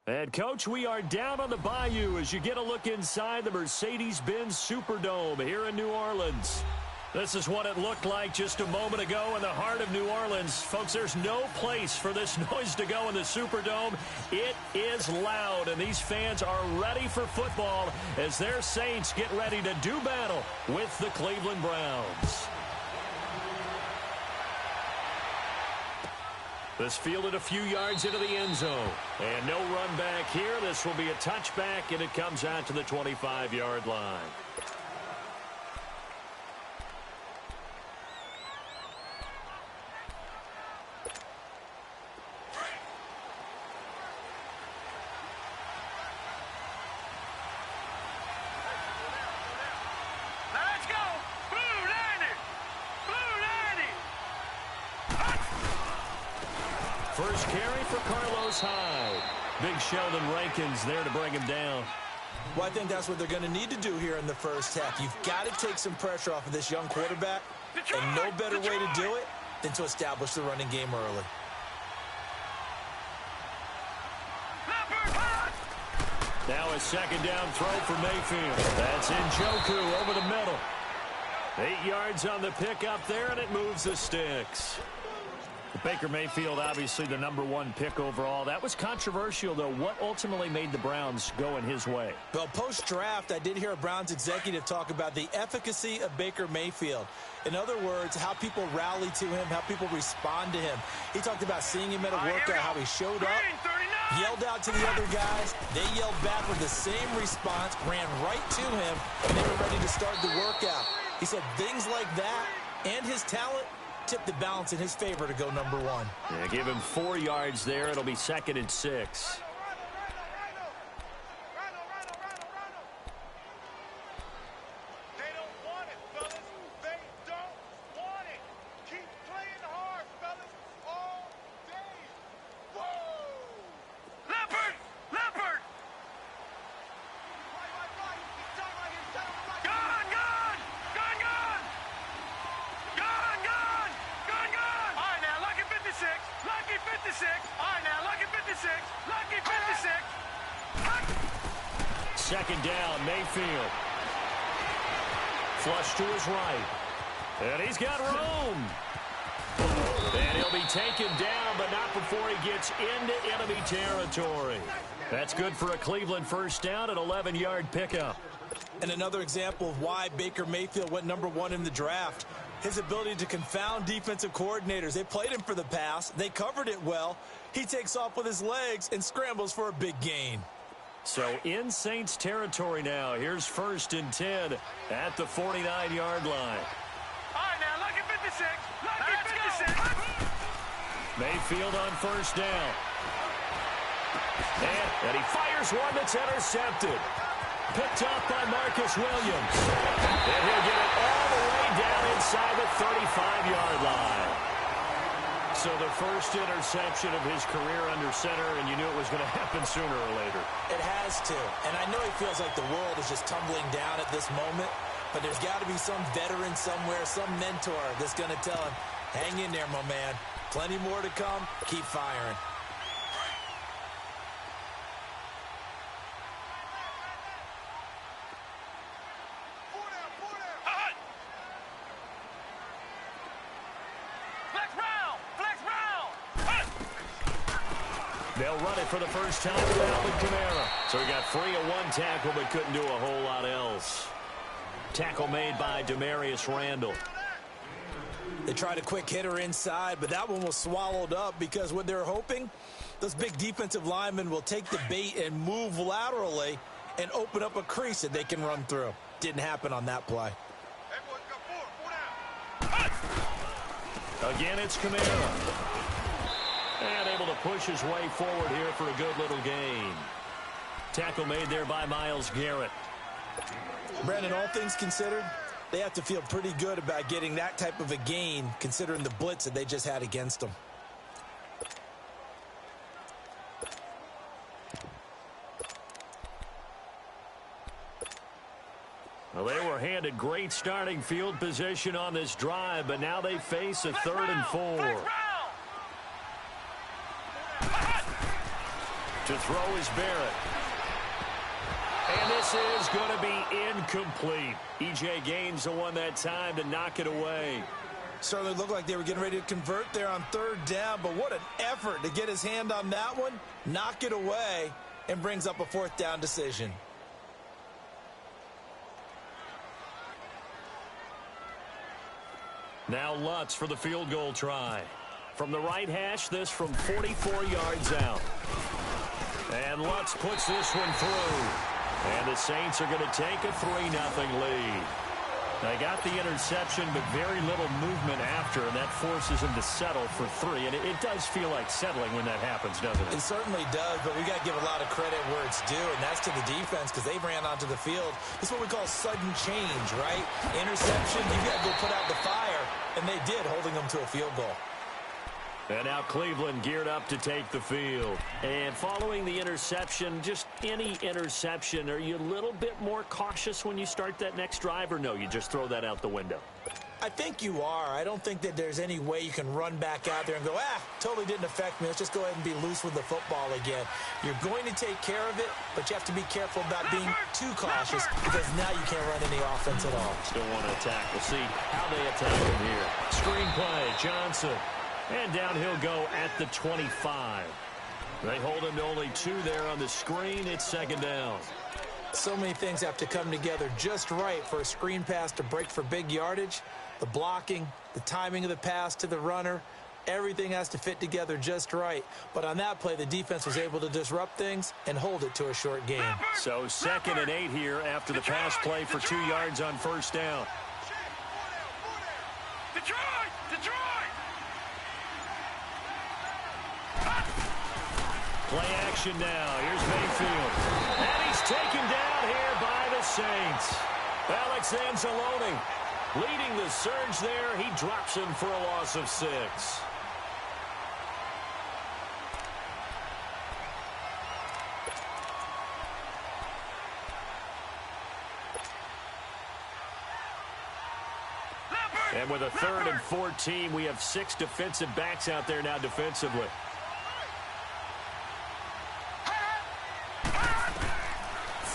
And, Coach, we are down on the Bayou as you get a look inside the Mercedes-Benz Superdome here in New Orleans. This is what it looked like just a moment ago in the heart of New Orleans. Folks, there's no place for this noise to go in the Superdome. It is loud, and these fans are ready for football as their Saints get ready to do battle with the Cleveland Browns. This fielded a few yards into the end zone. And no run back here. This will be a touchback, and it comes out to the 25-yard line. First carry for Carlos Hyde. Big Sheldon Rankins there to bring him down. Well, I think that's what they're going to need to do here in the first half. You've got to take some pressure off of this young quarterback, and no better way to do it than to establish the running game early. Now a second down throw for Mayfield. That's Njoku over the middle. 8 yards on the pickup there, and it moves the sticks. Baker Mayfield, obviously the #1 pick overall. That was controversial, though. What ultimately made the Browns go in his way? Well, post-draft, I did hear a Browns executive talk about the efficacy of Baker Mayfield. In other words, how people rally to him, how people respond to him. He talked about seeing him at a workout, how he showed up, yelled out to the other guys. They yelled back with the same response, ran right to him, and they were ready to start the workout. He said things like that and his talent tip the balance in his favor to go #1. Yeah, give him 4 yards there. It'll be 2nd and 6. They don't want it, fellas. They don't want it. Keep playing hard, fellas, all day. Whoa! Leopard! Leopard! Gone! Gone! Gone! Gone! Gone! Gone! Gone! Gone! All right, now, lucky 56. Lucky 56. All right, now, lucky 56. Lucky 56. Second down, Mayfield. Flush to his right. And he's got room. And he'll be taken down, but not before he gets into enemy territory. That's good for a Cleveland first down, an 11-yard pickup. And another example of why Baker Mayfield went #1 in the draft. His ability to confound defensive coordinators. They played him for the pass. They covered it well. He takes off with his legs and scrambles for a big gain. So in Saints territory now. Here's 1st and 10 at the 49-yard line. All right, now, lucky 56. Lucky 56. Mayfield on first down. And he fires one that's intercepted. Picked off by Marcus Williams. And he'll get it all the way down inside the 35-yard line. So the first interception of his career under center, and you knew it was going to happen sooner or later. It has to. And I know he feels like the world is just tumbling down at this moment, but there's got to be some veteran somewhere, some mentor that's going to tell him, hang in there, my man. Plenty more to come. Keep firing. They'll run it for the first time with Alvin Kamara. So he got free of one tackle but couldn't do a whole lot else. Tackle made by Demarius Randall. They tried a quick hitter inside, but that one was swallowed up because what they're hoping, those big defensive linemen will take the bait and move laterally and open up a crease that they can run through. Didn't happen on that play. Again, it's Kamara. And able to push his way forward here for a good little gain. Tackle made there by Myles Garrett. Brandon, all things considered, they have to feel pretty good about getting that type of a gain considering the blitz that they just had against them. Well, they were handed great starting field position on this drive, but now they face a 3rd and 4. To throw is Barrett. And this is going to be incomplete. E.J. Gaines the one that time to knock it away. Certainly looked like they were getting ready to convert there on third down, but what an effort to get his hand on that one, knock it away, and brings up a fourth down decision. Now Lutz for the field goal try. From the right hash, this from 44 yards out. And Lutz puts this one through. And the Saints are going to take a 3-0 lead. They got the interception, but very little movement after, and that forces them to settle for 3. And it does feel like settling when that happens, doesn't it? It certainly does, but we got to give a lot of credit where it's due, and that's to the defense because they ran onto the field. This is what we call sudden change, right? Interception, you got to go put out the fire, and they did, holding them to a field goal. And now Cleveland geared up to take the field. And following the interception, just any interception, are you a little bit more cautious when you start that next drive, or no, you just throw that out the window? I think you are. I don't think that there's any way you can run back out there and go, totally didn't affect me. Let's just go ahead and be loose with the football again. You're going to take care of it, but you have to be careful about being too cautious because now you can't run any offense at all. Still want to attack. We'll see how they attack him here. Screen play, Johnson. And down he'll go at the 25. They hold him to only 2 there on the screen. It's second down. So many things have to come together just right for a screen pass to break for big yardage. The blocking, the timing of the pass to the runner, everything has to fit together just right. But on that play, the defense was able to disrupt things and hold it to a short game. So 2nd and 8 here after the pass play for 2 yards on first down. Detroit! Play action now. Here's Mayfield. And he's taken down here by the Saints. Alex Anzalone leading the surge there. He drops him for a loss of 6. And with a 3rd and 14, we have 6 defensive backs out there now defensively.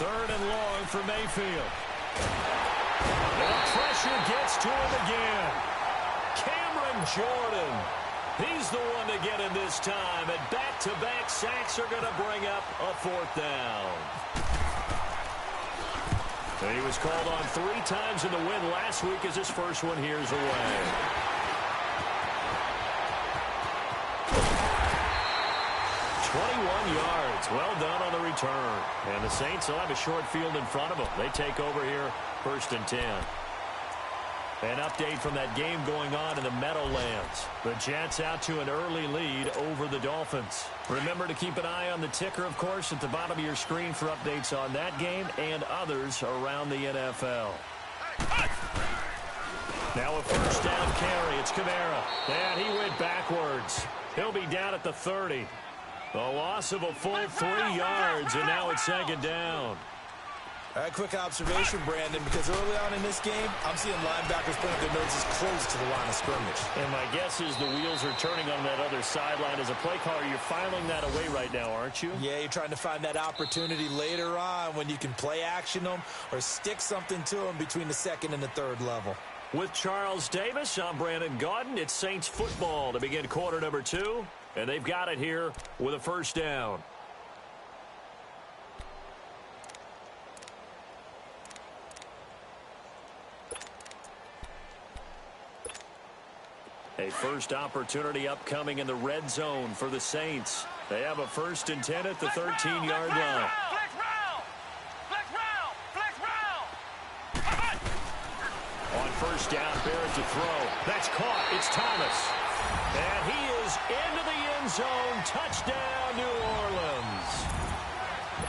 Third and long for Mayfield. And pressure gets to him again. Cameron Jordan. He's the one to get him this time. And back-to-back sacks are going to bring up a 4th down. And he was called on 3 times in the win last week as his first one here's away. 21 yards. Well done on the return. And the Saints will have a short field in front of them. They take over here, 1st and 10. An update from that game going on in the Meadowlands. The Jets out to an early lead over the Dolphins. Remember to keep an eye on the ticker, of course, at the bottom of your screen for updates on that game and others around the NFL. Now a first down carry. It's Kamara. And he went backwards. He'll be down at the 30. A loss of a full 3 yards, and now it's 2nd down. All right, quick observation, Brandon, because early on in this game, I'm seeing linebackers putting their noses close to the line of scrimmage. And my guess is the wheels are turning on that other sideline. As a play caller, you're filing that away right now, aren't you? Yeah, you're trying to find that opportunity later on when you can play action them or stick something to them between the 2nd and the 3rd level. With Charles Davis, I'm Brandon Gaudin. It's Saints football to begin quarter number 2. And they've got it here with a first down. A first opportunity upcoming in the red zone for the Saints. They have a 1st and 10 at the 13-yard line. On first down, Barrett to throw. That's caught. It's Thomas. And he is into the end zone. Touchdown, New Orleans.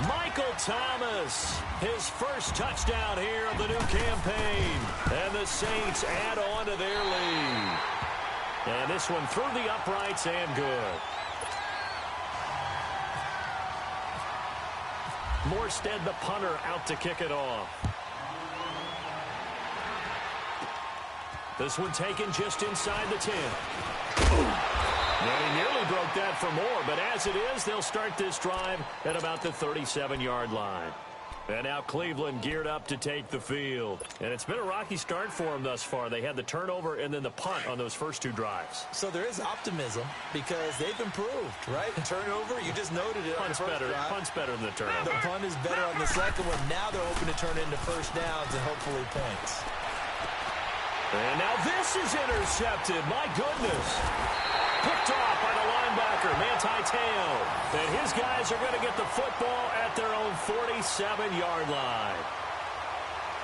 Michael Thomas, his first touchdown here of the new campaign. And the Saints add on to their lead. And this one through the uprights and good. Morstead, the punter, out to kick it off. This one taken just inside the 10. And he nearly broke that for more, but as it is, they'll start this drive at about the 37-yard line. And now Cleveland geared up to take the field. And it's been a rocky start for them thus far. They had the turnover and then the punt on those first two drives. So there is optimism because they've improved, right? Turnover, you just noted it on the first drive. Punt's better than the turnover. The punt is better on the second one. Now they're hoping to turn it into first downs and hopefully points. And now this is intercepted. My goodness. Picked off by the linebacker, Manti Te'o. And his guys are going to get the football at their own 47-yard line.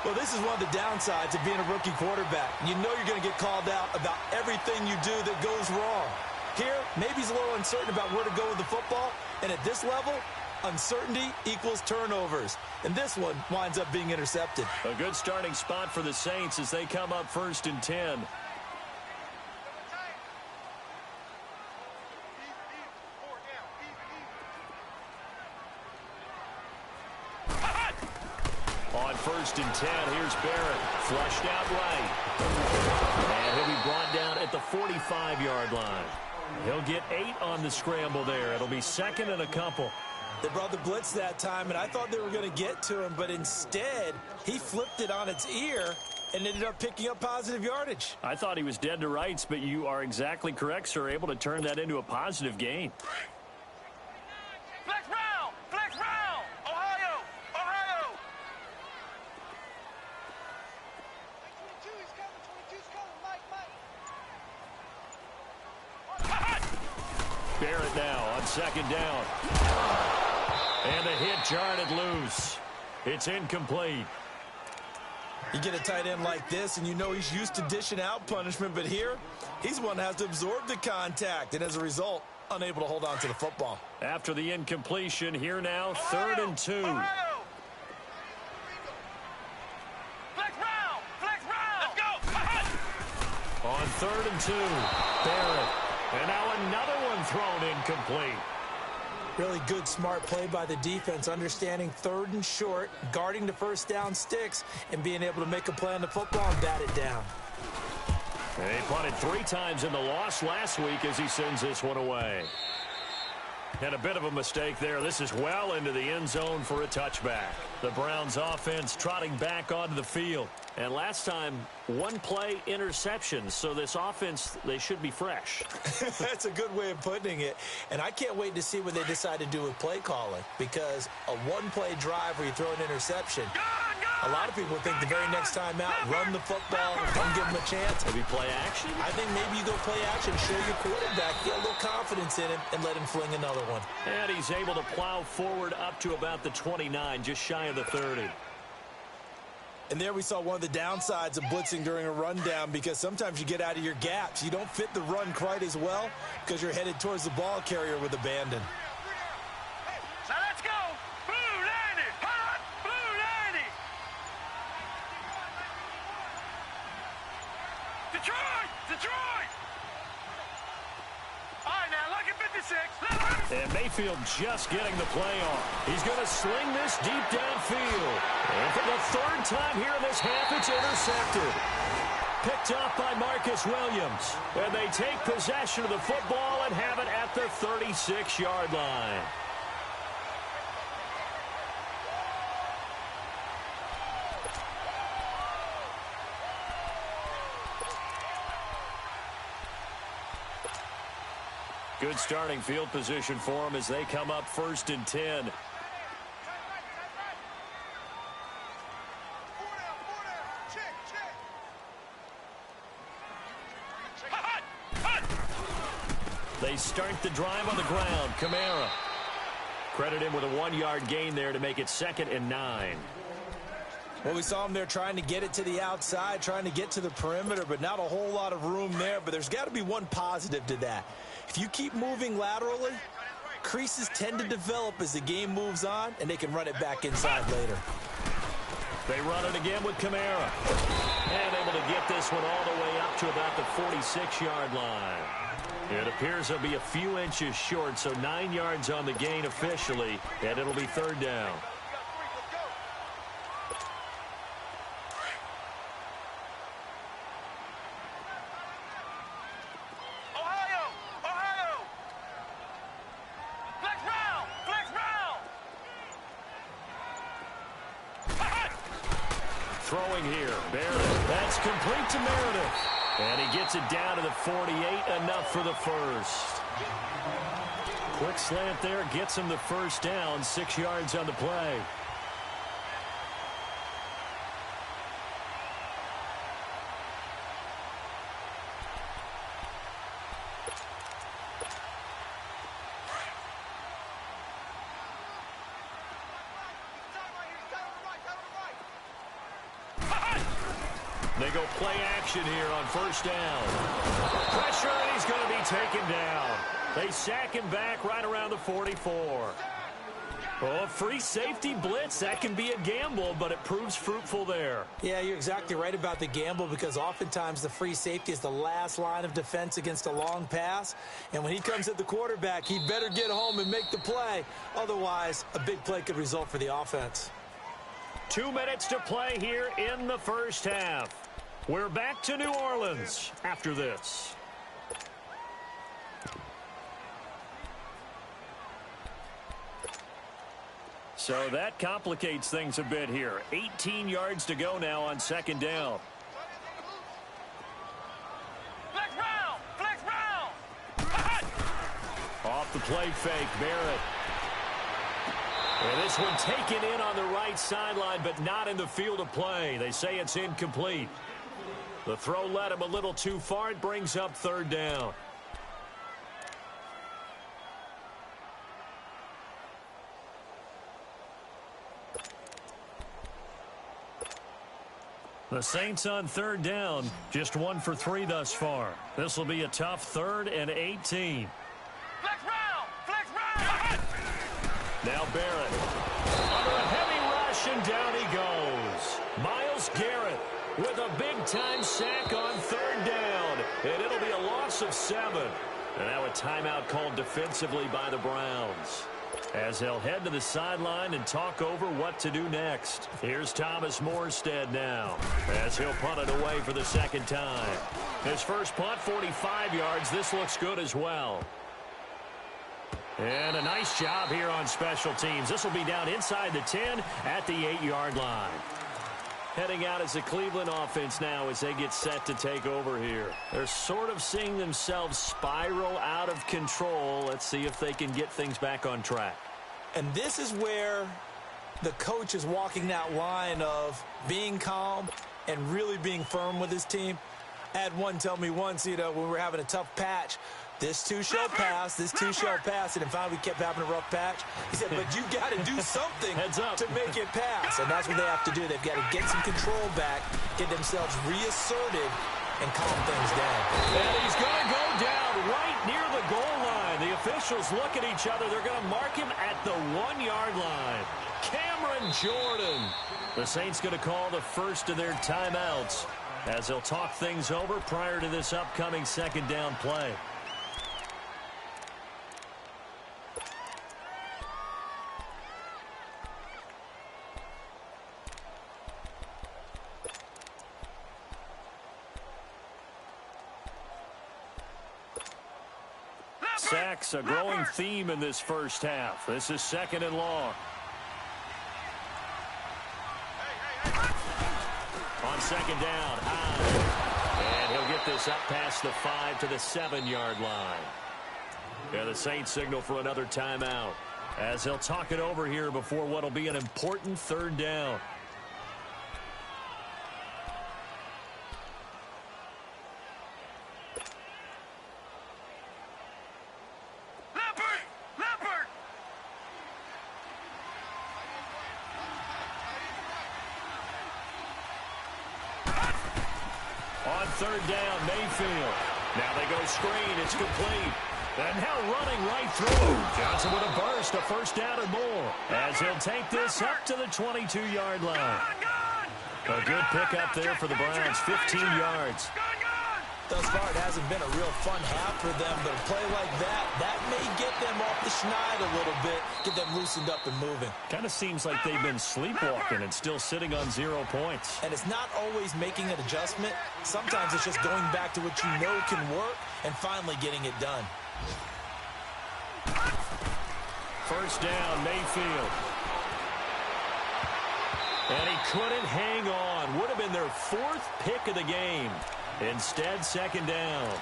Well, this is one of the downsides of being a rookie quarterback. You know you're going to get called out about everything you do that goes wrong. Here, maybe he's a little uncertain about where to go with the football. And at this level, uncertainty equals turnovers. And this one winds up being intercepted. A good starting spot for the Saints as they come up 1st and 10. On 1st and 10, here's Barrett. Flushed out right. And he'll be brought down at the 45-yard line. He'll get 8 on the scramble there. It'll be second and a couple. They brought the blitz that time, and I thought they were going to get to him, but instead, he flipped it on its ear and ended up picking up positive yardage. I thought he was dead to rights, but you are exactly correct, sir. Able to turn that into a positive gain. Flex round! Flex round! Ohio! Ohio! 22's coming. 22's coming. Mike. Barrett now on 2nd down. And the hit jarred loose. It's incomplete. You get a tight end like this, and you know he's used to dishing out punishment, but here, he's the one that has to absorb the contact, and as a result, unable to hold on to the football. After the incompletion, here now, 3rd and 2. Ohio! Flex round! Flex round! Let's go! On 3rd and 2, Barrett. And now another one thrown incomplete. Really good, smart play by the defense, understanding 3rd and short, guarding the first down sticks, and being able to make a play on the football and bat it down. And he punted 3 times in the loss last week as he sends this one away. And a bit of a mistake there. This is well into the end zone for a touchback. The Browns offense trotting back onto the field. And last time, 1 play interception. So this offense, they should be fresh. That's a good way of putting it. And I can't wait to see what they decide to do with play calling. Because a 1-play drive where you throw an interception, a lot of people think the very next time out, run the football, don't give them a chance. Maybe play action? I think maybe you go play action, show your quarterback, get a little confidence in him, and let him fling another one. And he's able to plow forward up to about the 29, just shy of the 30. And there we saw one of the downsides of blitzing during a rundown, because sometimes you get out of your gaps. You don't fit the run quite as well because you're headed towards the ball carrier with abandon. So let's go! Blue 90! Hot! Blue 90! Detroit! Detroit! All right, now, lucky 56. And Mayfield just getting the play on. He's going to sling this deep downfield. And for the 3rd time here in this half, it's intercepted. Picked off by Marcus Williams. And they take possession of the football and have it at the 36-yard line. Good starting field position for them as they come up 1st and 10. They start the drive on the ground. Kamara. Credit him with a 1-yard gain there to make it 2nd and 9. Well, we saw him there trying to get it to the outside, trying to get to the perimeter, but not a whole lot of room there. But there's got to be one positive to that. If you keep moving laterally, creases tend to develop as the game moves on, and they can run it back inside later. They run it again with Kamara. And able to get this one all the way up to about the 46-yard line. It appears they'll be a few inches short, so 9 yards on the gain officially, and it'll be 3rd down. Ohio! Ohio! throwing here. Meredith, that's complete to Meredith. And he gets it down to the 48, enough for the first. Quick slant there, gets him the first down, 6 yards on the play. They go play action here on first down. Pressure, and he's going to be taken down. They sack him back right around the 44. Oh, free safety blitz, that can be a gamble, but it proves fruitful there. Yeah, you're exactly right about the gamble, because oftentimes the free safety is the last line of defense against a long pass. And when he comes at the quarterback, he better get home and make the play. Otherwise, a big play could result for the offense. 2 minutes to play here in the first half. We're back to New Orleans after this. So that complicates things a bit here. 18 yards to go now on second down. Flex round! Flex round! Off the play fake, Barrett. And this one taken in on the right sideline, but not in the field of play. They say it's incomplete. The throw led him a little too far. It brings up third down. The Saints on third down, just 1 for 3 thus far. This will be a tough 3rd and 18. Flex round! Flex round! Now Barrett. Under a heavy rush, and down he goes. Myles Garrett with a big-time sack on third down. And it'll be a loss of 7. And now a timeout called defensively by the Browns, as they'll head to the sideline and talk over what to do next. Here's Thomas Morstead now, as he'll punt it away for the second time. His first punt, 45 yards. This looks good as well. And a nice job here on special teams. This will be down inside the 10 at the 8-yard line. Heading out as the Cleveland offense now as they get set to take over here. They're sort of seeing themselves spiral out of control. Let's see if they can get things back on track. And this is where the coach is walking that line of being calm and really being firm with his team. I had one tell me once, when we were having a tough patch, this too shall pass, this too shall pass, and finally we kept having a rough patch. He said, but you got to do something to make it pass, and that's what they have to do. They've got to get some control back, get themselves reasserted, and calm things down. And he's going to go down right near the goal line. The officials look at each other. They're going to mark him at the 1-yard line. Cameron Jordan. The Saints going to call the first of their timeouts as they'll talk things over prior to this upcoming second down play. Sacks, a growing theme in this first half. This is second and long. On second down, high. And he'll get this up past the 5 to the 7-yard line. Yeah, the Saints signal for another timeout, as they'll talk it over here before what will be an important third down. On third down, Mayfield. Now they go screen. It's complete. And now running right through. Johnson with a burst, a first down and more, as he'll take this up to the 22-yard line. A good pickup there for the Browns, 15 yards. Thus far, it hasn't been a real fun half for them, but a play like that may get them off the schneid a little bit, get them loosened up and moving. Kind of seems like they've been sleepwalking and still sitting on 0 points. And it's not always making an adjustment. Sometimes it's just going back to what you know can work and finally getting it done. First down, Mayfield. And he couldn't hang on. Would have been their 4th pick of the game. Instead, second down.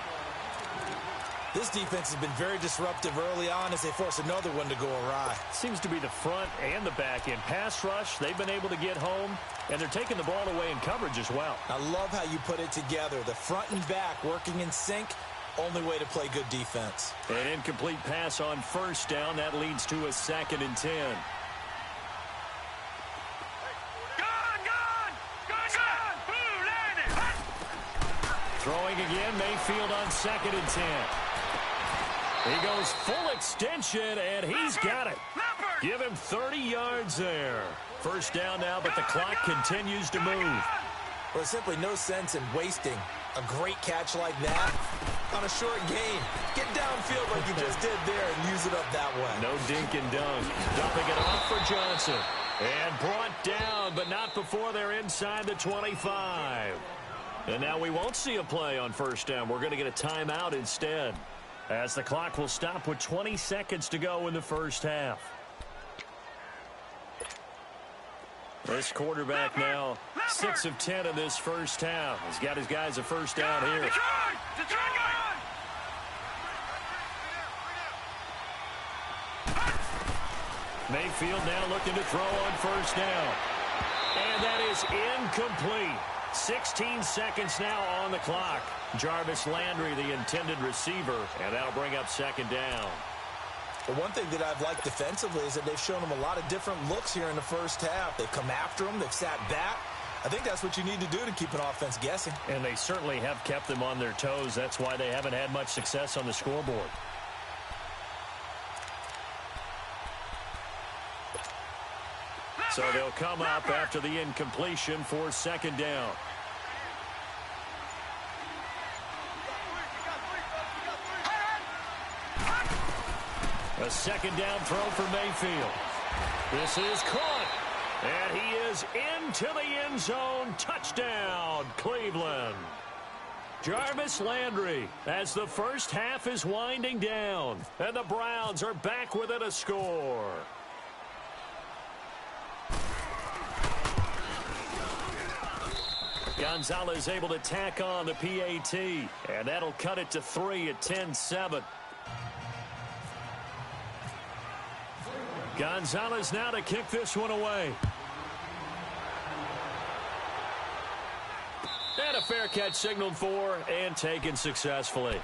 This defense has been very disruptive early on as they force another one to go awry. Seems to be the front and the back end. Pass rush, they've been able to get home, and they're taking the ball away in coverage as well. I love how you put it together. The front and back working in sync. Only way to play good defense. An incomplete pass on first down. That leads to a 2nd and 10. Throwing again, Mayfield on 2nd and 10. He goes full extension, and he's got it. Give him 30 yards there. First down now, but the clock continues to move. Well, simply no sense in wasting a great catch like that on a short gain. Get downfield like you just did there and use it up that way. No dink and dunk. Dumping it off for Johnson. And brought down, but not before they're inside the 25. And now we won't see a play on first down. We're going to get a timeout instead, as the clock will stop with 20 seconds to go in the first half. This quarterback now 6 of 10 in this first half. He's got his guys a first down here. Mayfield now looking to throw on first down. And that is incomplete. 16 seconds now on the clock. Jarvis Landry, the intended receiver, and that'll bring up second down. But one thing that I've liked defensively is that they've shown them a lot of different looks here in the first half. They've come after them. They've sat back. I think that's what you need to do to keep an offense guessing. And they certainly have kept them on their toes. That's why they haven't had much success on the scoreboard. So they'll come up after the incompletion for second down. A second down throw for Mayfield. This is caught. And he is into the end zone. Touchdown, Cleveland. Jarvis Landry as the first half is winding down. And the Browns are back within a score. Gonzalez able to tack on the PAT. And that'll cut it to 3 at 10-7. Gonzalez now to kick this one away. And a fair catch signaled for and taken successfully.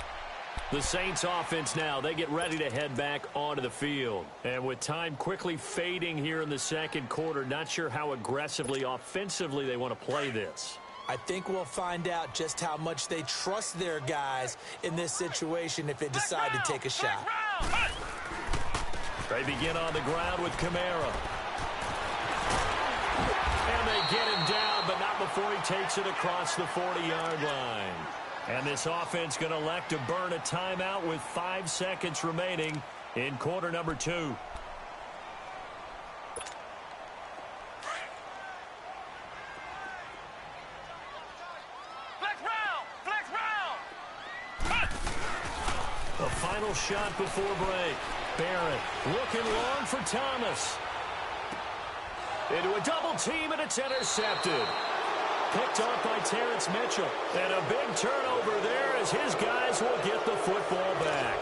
The Saints offense now, they get ready to head back onto the field. And with time quickly fading here in the second quarter, not sure how aggressively, offensively they want to play this. I think we'll find out just how much they trust their guys in this situation if they decide to take a shot. They begin on the ground with Kamara. And they get him down, but not before he takes it across the 40-yard line. And this offense going to elect to burn a timeout with 5 seconds remaining in quarter number 2. A final shot before break. Barrett looking long for Thomas. Into a double team, and it's intercepted. Picked off by Terrence Mitchell. And a big turnover there as his guys will get the football back.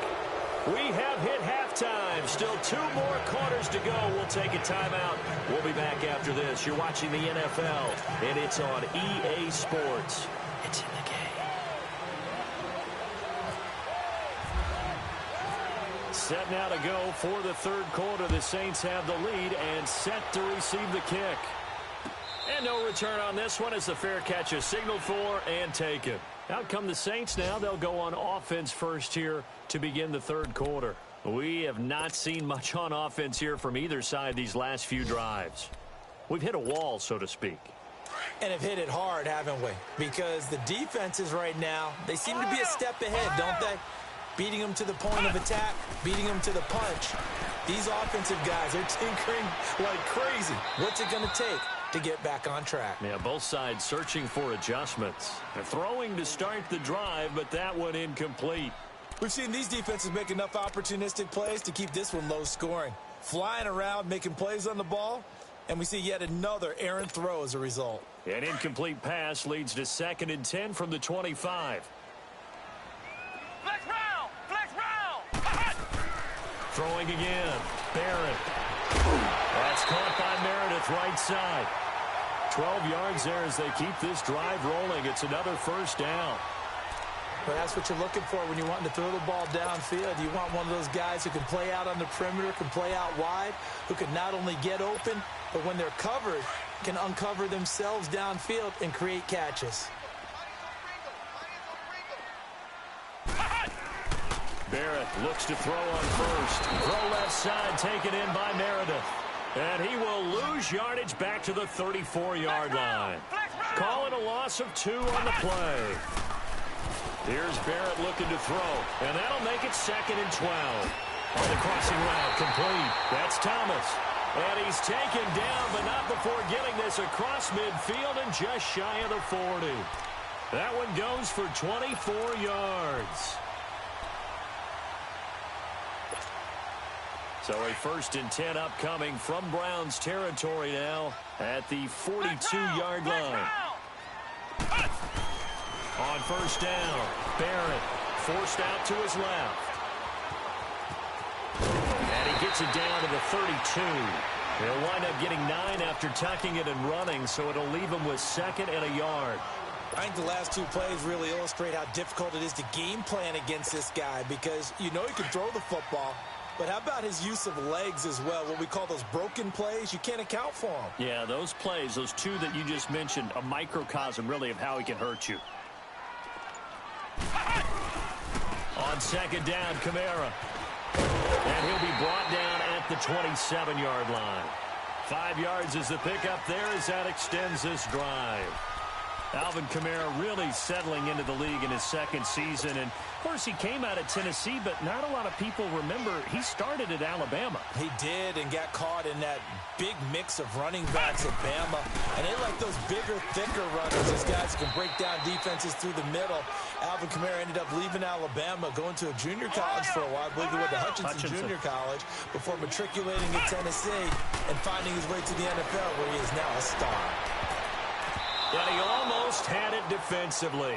We have hit halftime. Still 2 more quarters to go. We'll take a timeout. We'll be back after this. You're watching the NFL, and it's on EA Sports. It's in the game. Set now to go for the third quarter. The Saints have the lead and set to receive the kick. And no return on this one as the fair catch is signaled for and taken. Out come the Saints now. They'll go on offense first here to begin the third quarter. We have not seen much on offense here from either side these last few drives. We've hit a wall, so to speak. And have hit it hard, haven't we? Because the defenses right now, they seem to be a step ahead, don't they? Beating them to the point of attack, beating them to the punch. These offensive guys are tinkering like crazy. What's it going to take to get back on track? Yeah, both sides searching for adjustments. They're throwing to start the drive, but that one incomplete. We've seen these defenses make enough opportunistic plays to keep this one low scoring. Flying around, making plays on the ball, And we see yet another errant throw as a result. An incomplete pass leads to 2nd and 10 from the 25. Flex round! Flex round! Throwing again. Barrett. That's caught by Meredith right side. 12 yards there as they keep this drive rolling. It's another first down. But that's what you're looking for when you want to throw the ball downfield. You want one of those guys who can play out on the perimeter, can play out wide, who can not only get open, but when they're covered, can uncover themselves downfield and create catches. Barrett looks to throw on first. Throw left side, taken in by Meredith. And he will lose yardage back to the 34-yard line. Calling a loss of 2 on the play. Here's Barrett looking to throw, and that'll make it 2nd and 12. On the crossing route, complete. That's Thomas. And he's taken down, but not before getting this across midfield and just shy of the 40. That one goes for 24 yards. So a 1st and 10 upcoming from Browns territory now at the 42-yard line. On first down, Barrett forced out to his left. And he gets it down to the 32. He'll wind up getting 9 after tucking it and running, so it'll leave him with 2nd and a yard. I think the last 2 plays really illustrate how difficult it is to game plan against this guy because you know he can throw the football, but how about his use of legs as well? What we call those broken plays, you can't account for them. Yeah, those plays, those 2 that you just mentioned, a microcosm really of how he can hurt you. On 2nd down, Kamara. And he'll be brought down at the 27-yard line. 5 yards is the pickup there as that extends this drive. Alvin Kamara really settling into the league in his 2nd season. And, of course, he came out of Tennessee, but not a lot of people remember he started at Alabama. He did and got caught in that big mix of running backs at Bama. And they like those bigger, thicker runners, those guys who can break down defenses through the middle. Alvin Kamara ended up leaving Alabama, going to a junior college for a while. I believe he went to Hutchinson Junior College before matriculating at Tennessee and finding his way to the NFL, where he is now a star. And he almost had it defensively.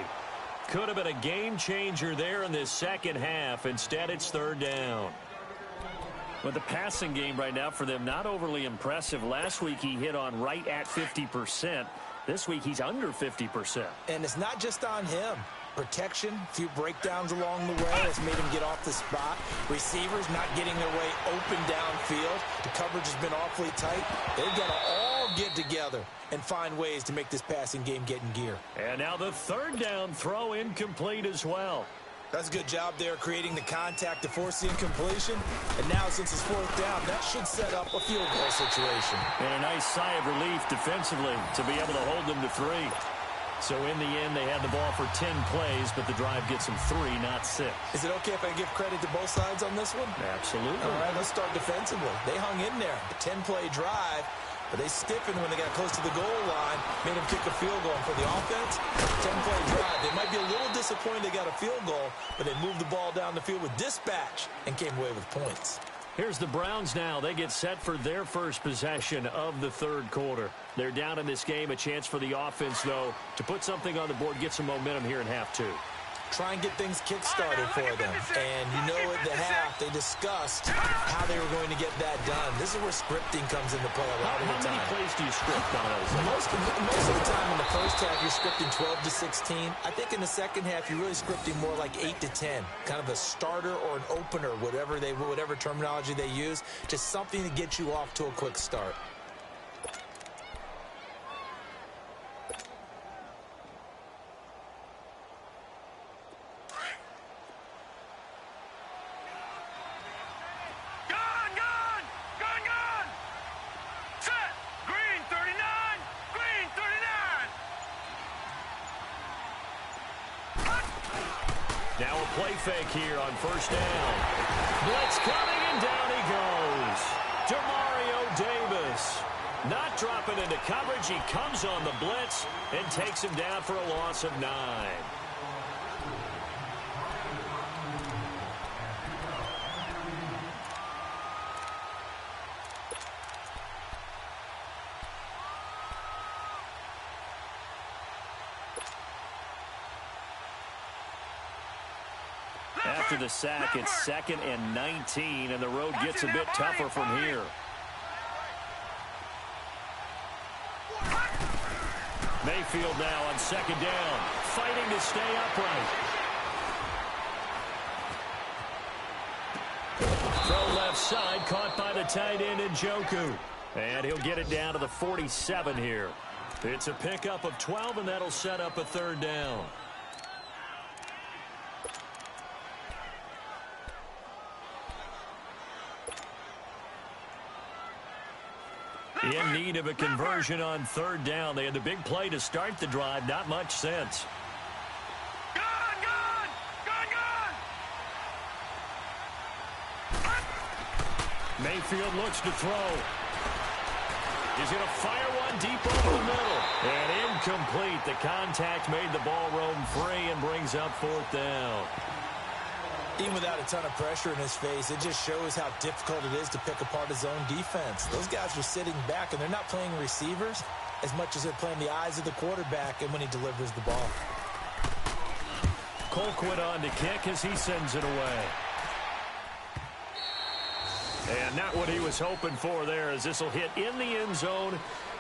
Could have been a game changer there in this 2nd half. Instead, it's 3rd down. With the passing game right now for them, not overly impressive. Last week, he hit on right at 50%. This week, he's under 50%. And it's not just on him. Protection, a few breakdowns along the way that's made him get off the spot. Receivers not getting their way open downfield. The coverage has been awfully tight. They've got to all get together and find ways to make this passing game get in gear. And now the 3rd down throw incomplete as well. That's a good job there creating the contact to force the incompletion. And now since it's 4th down, that should set up a field goal situation. And a nice sigh of relief defensively to be able to hold them to 3. So in the end, they had the ball for 10 plays, but the drive gets them 3, not 6. Is it okay if I give credit to both sides on this one? Absolutely. All right, let's start defensively. They hung in there. A 10-play drive, but they stiffened when they got close to the goal line, made them kick a field goal. And for the offense, 10-play drive. They might be a little disappointed they got a field goal, but they moved the ball down the field with dispatch and came away with points. Here's the Browns now. They get set for their first possession of the 3rd quarter. They're down in this game. A chance for the offense, though, to put something on the board, get some momentum here in half 2. Try and get things kick-started for them. And you know at the half, they discussed how they were going to get that done. This is where scripting comes into play a lot of the time. How many plays do you script on those? Most of the time in the first half, you're scripting 12 to 16. I think in the second half, you're really scripting more like 8 to 10. Kind of a starter or an opener, whatever terminology they use. Just something to get you off to a quick start. Now a play fake here on first down. Blitz coming, and down he goes. Demario Davis not dropping into coverage. He comes on the blitz and takes him down for a loss of 9. after the sack. It's 2nd and 19, and the road gets a bit tougher from here. Mayfield now on 2nd down, fighting to stay upright. Throw left side, caught by the tight end Njoku. And he'll get it down to the 47 here. It's a pickup of 12, and that'll set up a 3rd down. In need of a conversion on 3rd down. They had the big play to start the drive. Not much sense. Mayfield looks to throw. He's going to fire one deep over the middle. And incomplete. The contact made the ball roam free and brings up 4th down. Even without a ton of pressure in his face, it just shows how difficult it is to pick apart his own defense. Those guys are sitting back, and they're not playing receivers as much as they're playing the eyes of the quarterback and when he delivers the ball. Colquitt on to kick as he sends it away. And not what he was hoping for there, as this will hit in the end zone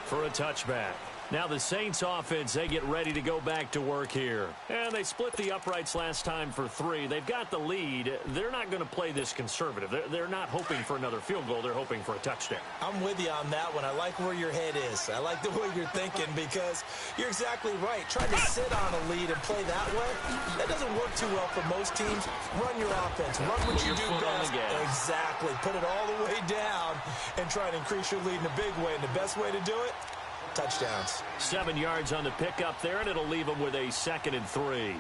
for a touchback. Now the Saints offense, they get ready to go back to work here. And they split the uprights last time for 3. They've got the lead. They're not going to play this conservative. They're not hoping for another field goal. They're hoping for a touchdown. I'm with you on that one. I like where your head is. I like the way you're thinking, because you're exactly right. Trying to sit on a lead and play that way, that doesn't work too well for most teams. Run your offense. Run what you do best. Exactly. Put it all the way down and try and increase your lead in a big way. And the best way to do it, touchdowns. 7 yards on the pickup there, and it'll leave them with a 2nd and 3.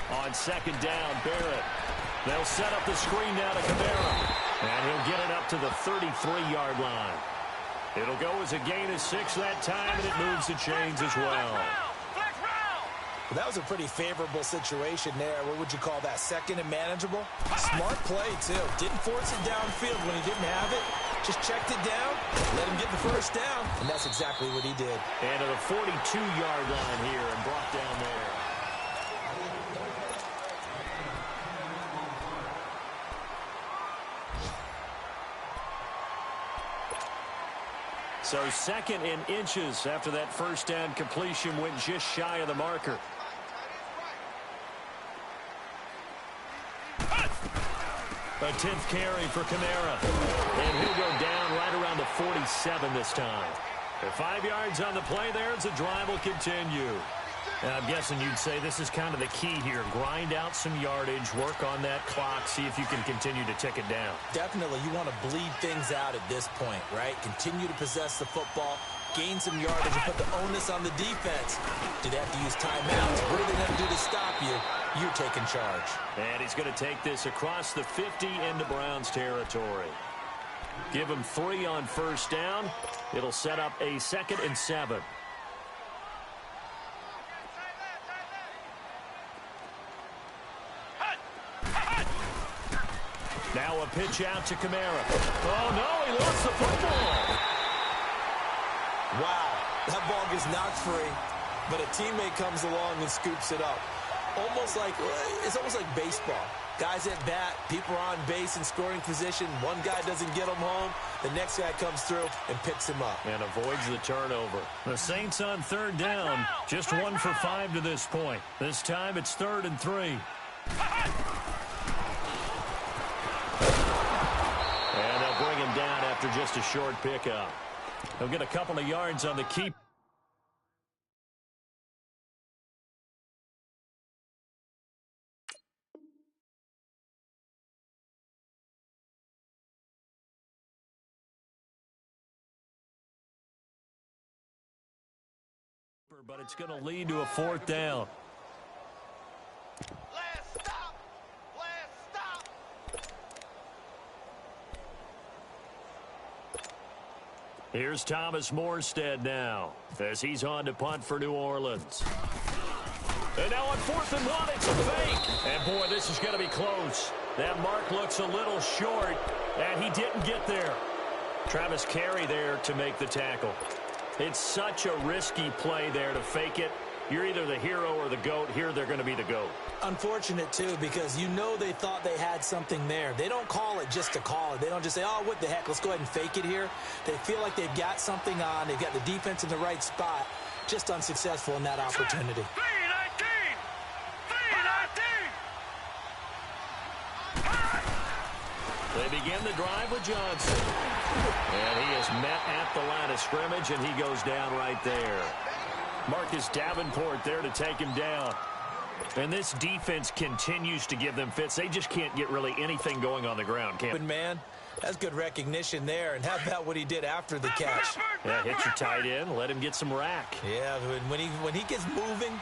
On 2nd down, Barrett. They'll set up the screen now to Kamara. And he'll get it up to the 33-yard line. It'll go as a gain of 6 that time, and it moves the chains as well. Well, that was a pretty favorable situation there. What would you call that? 2nd and manageable? Smart play, too. Didn't force it downfield when he didn't have it. Just checked it down, let him get the 1st down, and that's exactly what he did. And to the 42-yard line here and brought down there. So 2nd and inches after that 1st down completion went just shy of the marker. A 10th carry for Kamara. And he'll go down right around the 47 this time. 5 yards on the play there as the drive will continue. And I'm guessing you'd say this is kind of the key here. Grind out some yardage, work on that clock, see if you can continue to tick it down. Definitely. You want to bleed things out at this point, right? Continue to possess the football, gain some yardage, and put the onus on the defense. Do they have to use timeouts? What are they going to do to stop you? You're taking charge. And he's going to take this across the 50 into Browns territory. Give him 3 on 1st down. It'll set up a 2nd and 7. Now a pitch out to Kamara. Oh, no, he lost the football. Wow, that ball gets knocked free, but a teammate comes along and scoops it up. It's almost like baseball. Guys at bat, people are on base in scoring position. One guy doesn't get him home. The next guy comes through and picks him up. And avoids the turnover. The Saints on 3rd down. Just 1 for 5 to this point. This time it's 3rd and 3. And they'll bring him down after just a short pickup. He'll get a couple of yards on the keep. But it's going to lead to a 4th down. Last stop. Here's Thomas Morstead now as he's on to punt for New Orleans. And now on 4th and 1, it's a fake. And, boy, this is going to be close. That mark looks a little short, and he didn't get there. Travis Carey there to make the tackle. It's such a risky play there to fake it. You're either the hero or the GOAT. Here they're going to be the GOAT. Unfortunate, too, because you know they thought they had something there. They don't call it just to call it. They don't just say, oh, what the heck, let's go ahead and fake it here. They feel like they've got something on. They've got the defense in the right spot. Just unsuccessful in that opportunity. They begin the drive with Johnson. And he is met at the line of scrimmage, and he goes down right there. Marcus Davenport there to take him down. And this defense continues to give them fits. They just can't get really anything going on the ground, Cam. Good man. That's good recognition there. And how about what he did after the catch? Yeah, hit your tight end. Let him get some rack. Yeah, when he gets moving,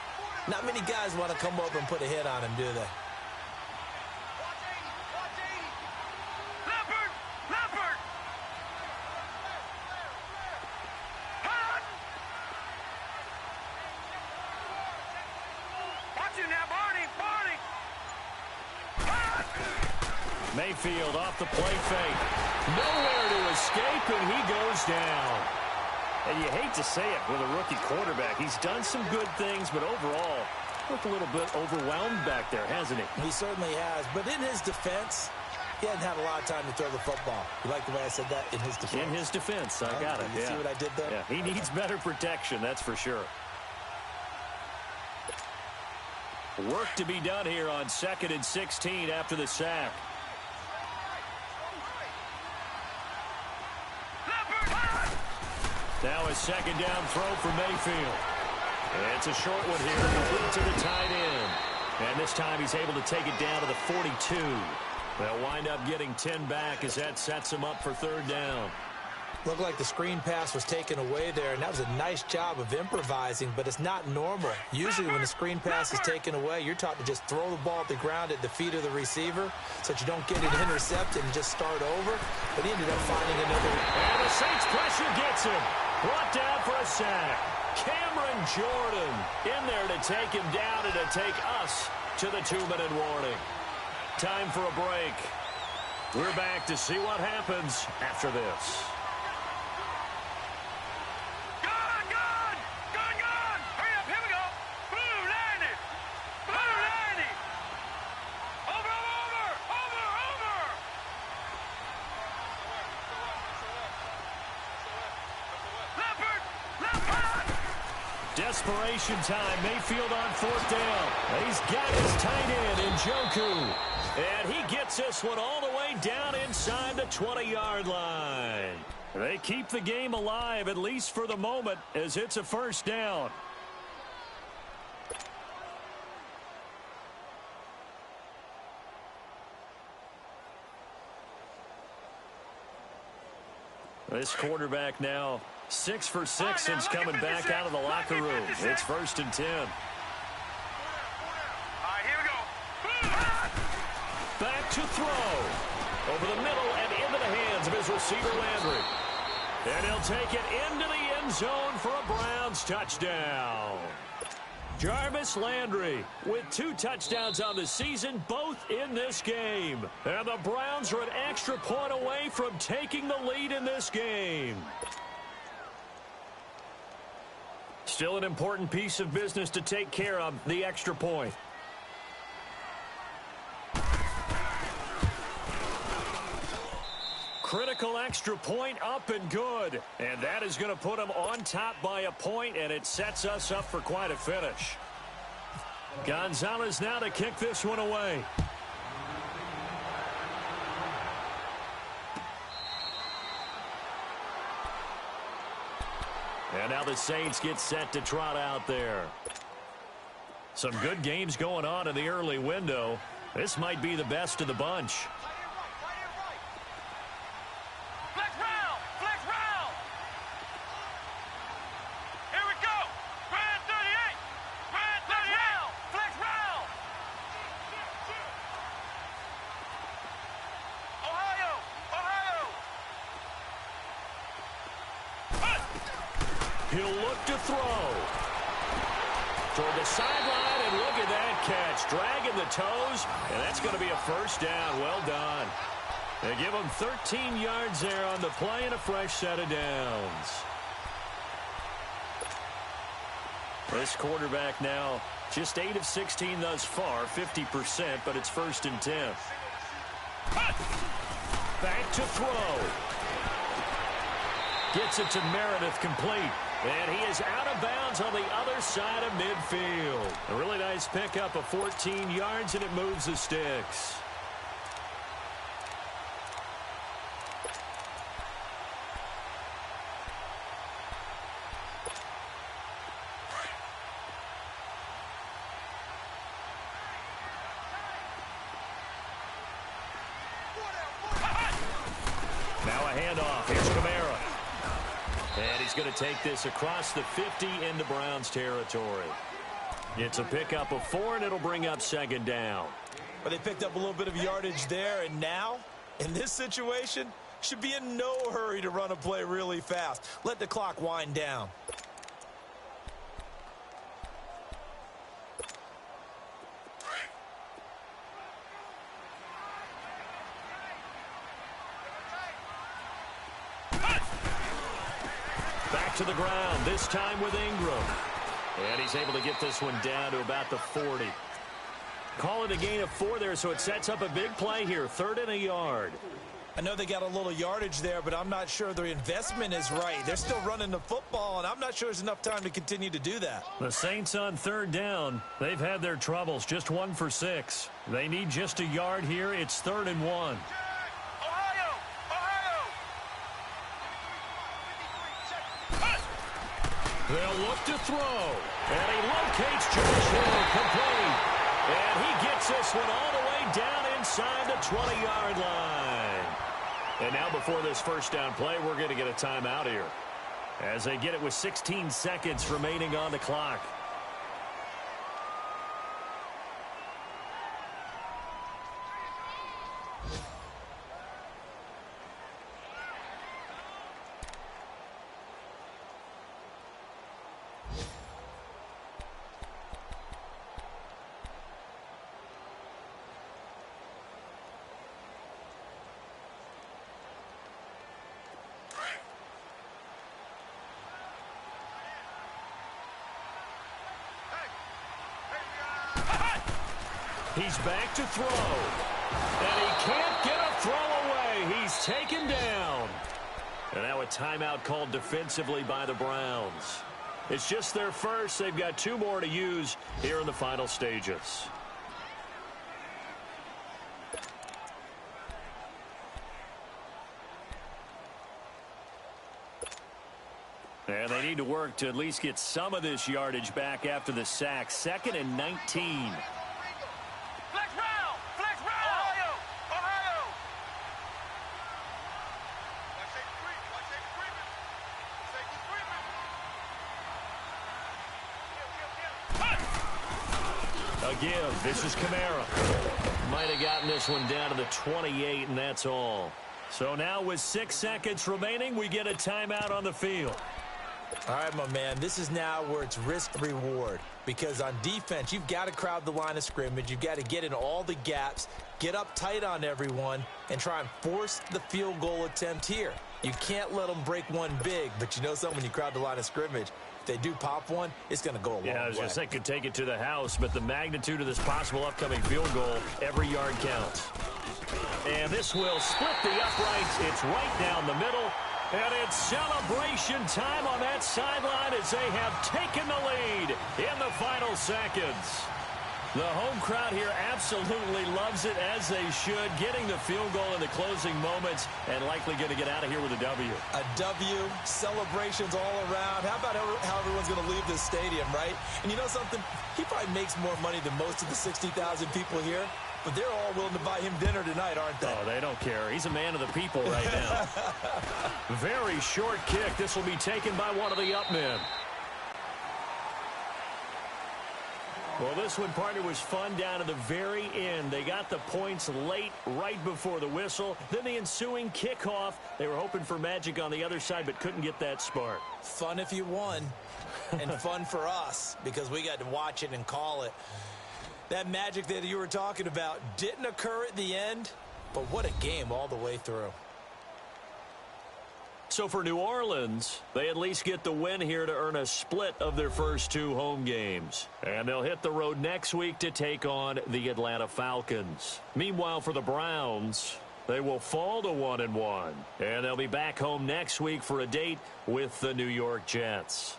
not many guys want to come over and put a hit on him, do they? Mayfield off the play fake. Nowhere to escape, and he goes down. And you hate to say it with a rookie quarterback. He's done some good things, but overall, looked a little bit overwhelmed back there, hasn't he? He certainly has. But in his defense, he hadn't had a lot of time to throw the football. You like the way I said that? In his defense. In his defense. I got it. You see what I did there? Yeah, he needs better protection, that's for sure. Work to be done here on 2nd and 16 after the sack. Now a 2nd down throw for Mayfield. It's a short one here, complete to the tight end. And this time he's able to take it down to the 42. They'll wind up getting 10 back as that sets him up for 3rd down. Looked like the screen pass was taken away there, and that was a nice job of improvising, but it's not normal. Usually when the screen pass is taken away, you're taught to just throw the ball at the ground at the feet of the receiver so that you don't get it intercepted and just start over. But he ended up finding another. And the Saints pressure gets him. Brought down for a sack. Cameron Jordan in there to take him down and to take us to the 2-minute warning. Time for a break. We're back to see what happens after this. Desperation time. Mayfield on 4th down. He's got his tight end in Njoku. And he gets this one all the way down inside the 20-yard line. They keep the game alive, at least for the moment, as it's a 1st down. This quarterback now 6 for 6 since coming back out of the locker room. It's 1st and 10. All right, here we go. Back to throw. Over the middle and into the hands of his receiver, Landry. And he'll take it into the end zone for a Browns touchdown. Jarvis Landry with 2 touchdowns on the season, both in this game. And the Browns are an extra point away from taking the lead in this game. Still an important piece of business to take care of, the extra point. Critical extra point up and good. And that is going to put them on top by a point, and it sets us up for quite a finish. Gonzalez now to kick this one away. And now the Saints get set to trot out there. Some good games going on in the early window. This might be the best of the bunch. He'll look to throw. Toward the sideline, And look at that catch, dragging the toes, and that's going to be a first down. Well done. They give him 13 yards there on the play and a fresh set of downs. This quarterback now just 8 of 16 thus far, 50%, but it's 1st and 10. Back to throw. Gets it to Meredith, complete. And he is out of bounds on the other side of midfield. A really nice pickup of 14 yards, and it moves the sticks. Now a handoff. Here's Kamara. And he's going to take this across the 50 into Browns territory. It's a pickup of 4, and it'll bring up 2nd down. But they picked up a little bit of yardage there, and now, in this situation, should be in no hurry to run a play really fast. Let the clock wind down. Back to the ground, this time with Ingram. And he's able to get this one down to about the 40. Call it a gain of 4 there, so it sets up a big play here, 3rd and a yard. I know they got a little yardage there, but I'm not sure their investment is right. They're still running the football, and I'm not sure there's enough time to continue to do that. The Saints on 3rd down. They've had their troubles, just 1 for 6. They need just a yard here. It's 3rd and 1. They'll look to throw. And he locates Joshua, complete. And he gets this one all the way down inside the 20-yard line. And now before this first down play, we're going to get a timeout here, as they get it with 16 seconds remaining on the clock. He's back to throw. And he can't get a throw away. He's taken down. And now a timeout called defensively by the Browns. It's just their first. They've got 2 more to use here in the final stages. And they need to work to at least get some of this yardage back after the sack. 2nd and 19. Give. This is Kamara. Might have gotten this one down to the 28, and that's all. So now with 6 seconds remaining, we get a timeout on the field. All right, my man, this is now where it's risk-reward. Because on defense, you've got to crowd the line of scrimmage. You've got to get in all the gaps, get up tight on everyone, and try and force the field goal attempt here. You can't let them break one big, but you know something, when you crowd the line of scrimmage, if they do pop one, it's going to go a long way. Yeah, I was going to say could take it to the house, but the magnitude of this possible upcoming field goal, every yard counts. And this will split the uprights. It's right down the middle. And it's celebration time on that sideline as they have taken the lead in the final seconds. The home crowd here absolutely loves it, as they should, getting the field goal in the closing moments and likely going to get out of here with a W. A W, celebrations all around. How about how everyone's going to leave this stadium, right? And you know something? He probably makes more money than most of the 60,000 people here, but they're all willing to buy him dinner tonight, aren't they? Oh, they don't care. He's a man of the people right now. Very short kick. This will be taken by one of the up men. Well, this one, partner, was fun down to the very end. They got the points late, right before the whistle. Then the ensuing kickoff. They were hoping for magic on the other side, but couldn't get that spark. Fun if you won, and fun for us because we got to watch it and call it. That magic that you were talking about didn't occur at the end, but what a game all the way through. So for New Orleans, they at least get the win here to earn a split of their first 2 home games. And they'll hit the road next week to take on the Atlanta Falcons. Meanwhile, for the Browns, they will fall to 1-1. And they'll be back home next week for a date with the New York Jets.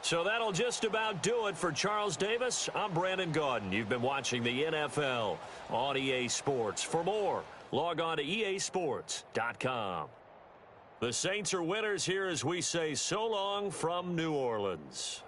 So that'll just about do it for Charles Davis. I'm Brandon Gaudin. You've been watching the NFL on EA Sports. For more, log on to easports.com. The Saints are winners here as we say so long from New Orleans.